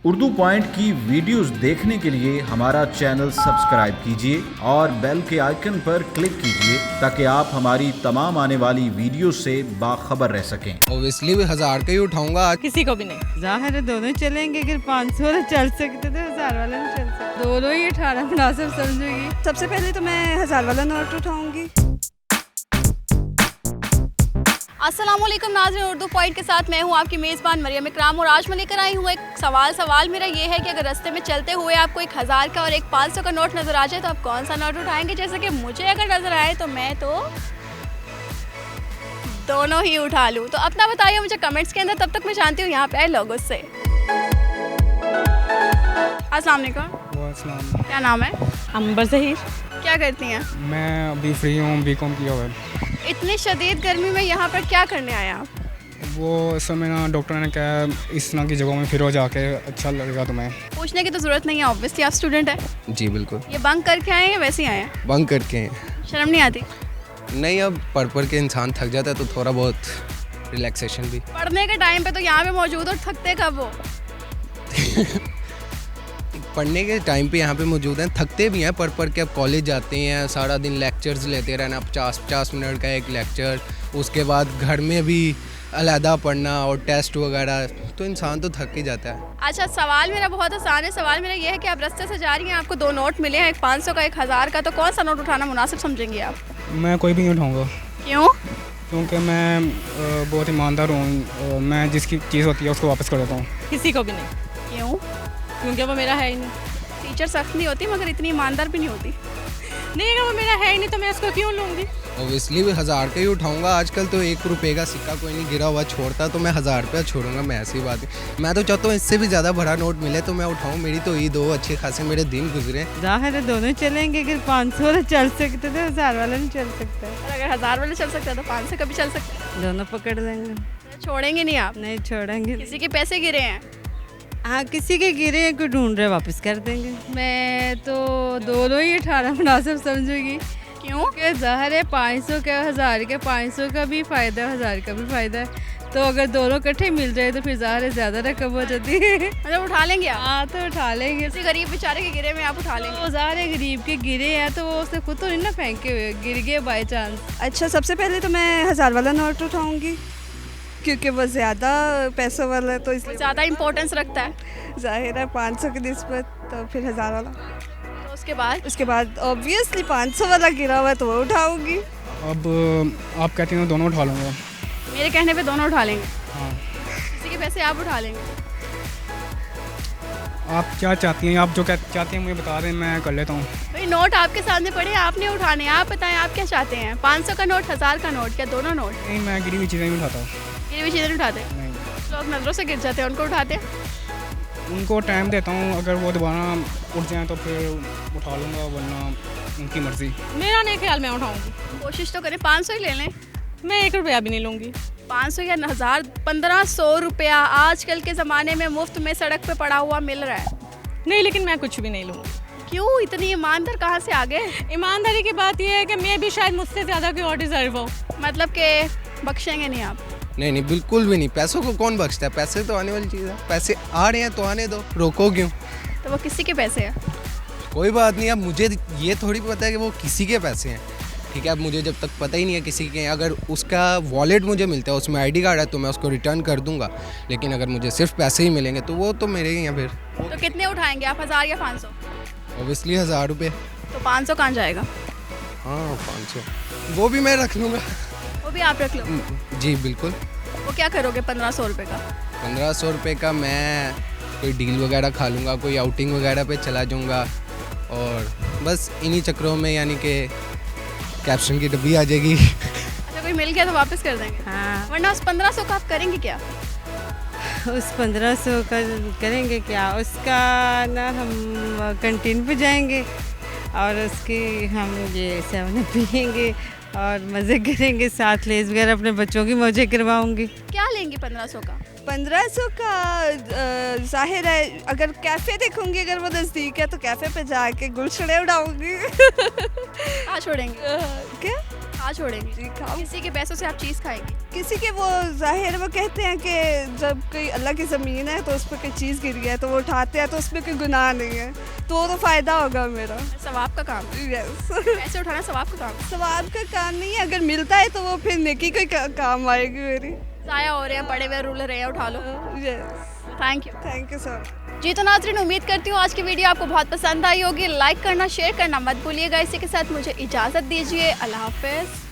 Urdu point की videos देखने के लिए हमारा चैनल सब्सक्राइब कीजिए और बेल के आइकन पर क्लिक कीजिए ताकि आप हमारी तमाम आने वाली वीडियो से बाखबर रह सकें। ओबियसली भी 1000 का ही उठाऊंगा आज। किसी को भी नहीं। जाहिर है दोनों चलेंगे, अगर 500 वाला चल सकते तो 1000 वाला नहीं चल सकता। दोनों ही 18 मुनासिब समझूंगी। सबसे पहले तो मैं 1000 वाला नोट उठाऊंगी। अस्सलामुअलैकुम नाज़रीन, उर्दू पॉइंट के साथ मैं हूँ आपकी मेज़बान मरियम इकराम और आज मैं लेकर आई हूँ एक सवाल मेरा ये है कि अगर रास्ते में चलते हुए आपको एक 1000 का और एक 500 का नोट नज़र आ जाए तो आप कौन सा नोट उठाएंगे। जैसे कि मुझे अगर नज़र आए तो मैं तो दोनों ही उठा लूँ। तो अपना बताइए मुझे कमेंट्स के अंदर, तब तक मैं जानती हूँ यहाँ पे आए लोगों से। अस्सलाम वालेकुम, क्या नाम है? अंबर ज़हीर। क्या करती हैं? मैं अभी फ्री हूँ, बीकॉम किया हुआ है। इतनी शदीद गर्मी में यहाँ पर क्या करने आए आप? वो समय ना डॉक्टर ने कहा इस तरह की जगहों में फिर जाके अच्छा लगेगा तुम्हें। पूछने की तो ज़रूरत नहीं है, ऑब्वियसली आप स्टूडेंट हैं। जी बिल्कुल। ये बंक करके आए हैं या वैसे ही आए हैं? बंक करके हैं। शर्म नहीं आती? नहीं, अब पढ़ के इंसान थक जाता है तो थोड़ा बहुत रिलैक्सेशन भी। पढ़ने के टाइम पे तो यहाँ पे मौजूद और थकते कब हो? पढ़ने के टाइम पे यहाँ पे मौजूद हैं, थकते भी हैं। पढ़ के अब कॉलेज जाते हैं, सारा दिन लेक्चर्स लेते रहना, 50 मिनट का एक लेक्चर, उसके बाद घर में भी अलहदा पढ़ना और टेस्ट वगैरह, तो इंसान तो थक ही जाता है। अच्छा, सवाल मेरा बहुत आसान है। सवाल मेरा ये है कि आप रास्ते से जा रही हैं, आपको दो नोट मिले हैं, एक 500 का एक 1000 का, तो कौन सा नोट उठाना मुनासिब समझेंगी आप? मैं कोई भी नहीं उठाऊँगा। क्यों? क्योंकि मैं बहुत ईमानदार हूँ। मैं जिसकी चीज़ होती है उसको वापस कर देता हूँ। किसी को भी नहीं। क्यों? क्योंकि वो मेरा है ही नहीं। टीचर सख्त नहीं होती मगर इतनी ईमानदार भी नहीं होती। नहीं, अगर वो मेरा है ही नहीं तो मैं उसको क्यों लूँगी? ओबियसली भी 1000 का ही उठाऊंगा। आजकल तो 1 रुपये का सिक्का कोई नहीं गिरा हुआ छोड़ता, तो मैं 1000 रुपया छोड़ूंगा। मैं ऐसी बात है, मैं तो चाहता हूँ इससे भी ज़्यादा बड़ा नोट मिले तो मैं उठाऊँ। मेरी तो ईद हो, अच्छे खासे मेरे दिन गुजरे। जाहिर है दोनों चलेंगे, अगर 500 वाला चल सकते तो 1000 वाला नहीं चल सकता। और अगर 1000 वाले चल सकता है तो 500 का भी चल सकता है। दोनों पकड़ लेंगे। छोड़ेंगे नहीं आप? नहीं छोड़ेंगे। किसी के पैसे गिरे हैं? हाँ, किसी के गिरे हैं, कोई ढूंढ रहे वापस कर देंगे। मैं तो दोनों ही 18 मुनासिब समझूंगी। क्यों? कि ज़ाहिर है 500 का 1000 का, 500 का भी फ़ायदा है, 1000 का भी फ़ायदा है। तो अगर दोनों इकट्ठे मिल जाए तो फिर ज़ाहिर है ज़्यादा रकम हो जाती है। मतलब उठा लेंगे आप? हाँ, तो उठा लेंगे। किसी गरीब बेचारे के गिरे में आप उठा लेंगे? तो ज़ाहिर है गरीब के गिरे हैं तो वो उसने खुद तो नहीं ना फेंके हुए, गिर गए बाई चांस। अच्छा, सबसे पहले तो मैं 1000 वाला नोट उठाऊंगी क्योंकि वो ज़्यादा पैसों वाला है, तो इसलिए ज़्यादा इम्पोर्टेंस रखता है। जाहिर है 500 की निस्बत, तो फिर 1000 वाला। तो उसके बाद ऑब्वियसली 500 वाला गिरा हुआ है तो वो उठाऊंगी। अब आप कहती हैं दोनों उठा लूँगा। मेरे कहने पे दोनों उठा लेंगे? हाँ। किसी के पैसे आप उठा लेंगे? आप क्या चाहती हैं? आप जो चाहती हैं मुझे बता दें, मैं कर लेता हूँ। भाई नोट आपके सामने पड़े, आपने उठाने, आप बताएं आप क्या चाहते हैं? 500 का नोट, 1000 का नोट, क्या दोनों नोट? नहीं, मैं गिरी हुई चीज़ें नहीं उठाता। ये भी चीज़ें उठाते? नहीं, लोग नज़रों से गिर जाते हैं, उनको उठाते हैं? उनको टाइम देता हूँ, अगर वो दोबारा उठ जाएँ तो फिर उठा लूँगा, वरना उनकी मर्ज़ी। मेरा नहीं ख्याल मैं उठाऊंगी। कोशिश तो करें, 500 ही ले लें। मैं 1 रुपया भी नहीं लूँगी। 500 या 1000, 1500 रुपया आजकल के ज़माने में मुफ्त में सड़क पे पड़ा हुआ मिल रहा है। नहीं, लेकिन मैं कुछ भी नहीं लूँगी। क्यों? इतनी ईमानदार कहाँ से आ गए? ईमानदारी की बात यह है कि मैं भी शायद मुझसे ज़्यादा कोई और डिज़र्व हो। मतलब कि बख्शेंगे नहीं आप? नहीं, बिल्कुल भी नहीं। पैसों को कौन बख्शता है? पैसे तो आने वाली चीज़ है। पैसे आ रहे हैं तो आने दो, रोको क्यों? तो वो किसी के पैसे हैं? कोई बात नहीं। अब मुझे ये थोड़ी पता है कि वो किसी के पैसे हैं, ठीक है? अब मुझे जब तक पता ही नहीं है किसी के, अगर उसका वॉलेट मुझे मिलता है, उसमें ID कार्ड है, तो मैं उसको रिटर्न कर दूंगा। लेकिन अगर मुझे सिर्फ पैसे ही मिलेंगे तो वो तो मेरे ही हैं। फिर तो कितने उठाएंगे आप, 1000 या 500? ओबियसली 1000 रुपये। तो 500 कहाँ जाएगा? हाँ, 500 वो भी मैं रख लूँगा। वो भी आप रख लो। जी बिल्कुल। वो क्या करोगे 1500 रुपये का? 1500 रुपये का मैं कोई डील वगैरह खा लूँगा, कोई आउटिंग वगैरह पे चला जाऊँगा, और बस इन्हीं चक्रों में, यानी कि कैप्शन की डब्बी आ जाएगी। अच्छा, कोई मिल गया तो वापस कर देंगे? हाँ, वरना उस 1500 का आप करेंगे क्या? उस 1500 का करेंगे क्या? उसका ना हम कैंटीन पे जाएंगे और उसकी हम ये 7 पियेंगे और मज़े करेंगे, साथ लेस वगैरह अपने बच्चों की मौजें करवाऊंगी। क्या लेंगे 1500 का? 1500 का जाहिर है अगर कैफ़े देखूंगी, अगर वो नज़दीक है तो कैफ़े पे जाके गुलछड़े उड़ाऊंगी। कहाँ छोड़ेंगे? क्या? हाँ छोड़ेंगे। जी खाओ। किसी के पैसों से आप चीज़ खाएंगे? किसी के वो जाहिर वो कहते हैं कि जब कोई अल्लाह की ज़मीन है तो उस पर कोई चीज़ गिरी है तो वो उठाते हैं तो उसमें कोई गुनाह नहीं है, तो वो तो फ़ायदा होगा मेरा। सवाब का काम है। यस पैसे उठाना सवाब का काम है। सवाब का काम नहीं है, अगर मिलता है तो वो फिर नेकी का काम आएगी मेरी। ज़ाया हो रहे हैं, पड़े हुए रूलर हैं, उठा लो। Yes thank you sir. जी। तो नाज़रीन, उम्मीद करती हूँ आज की वीडियो आपको बहुत पसंद आई होगी। लाइक करना, शेयर करना मत भूलिएगा। इसी के साथ मुझे इजाज़त दीजिए। अल्लाह हाफ़िज़।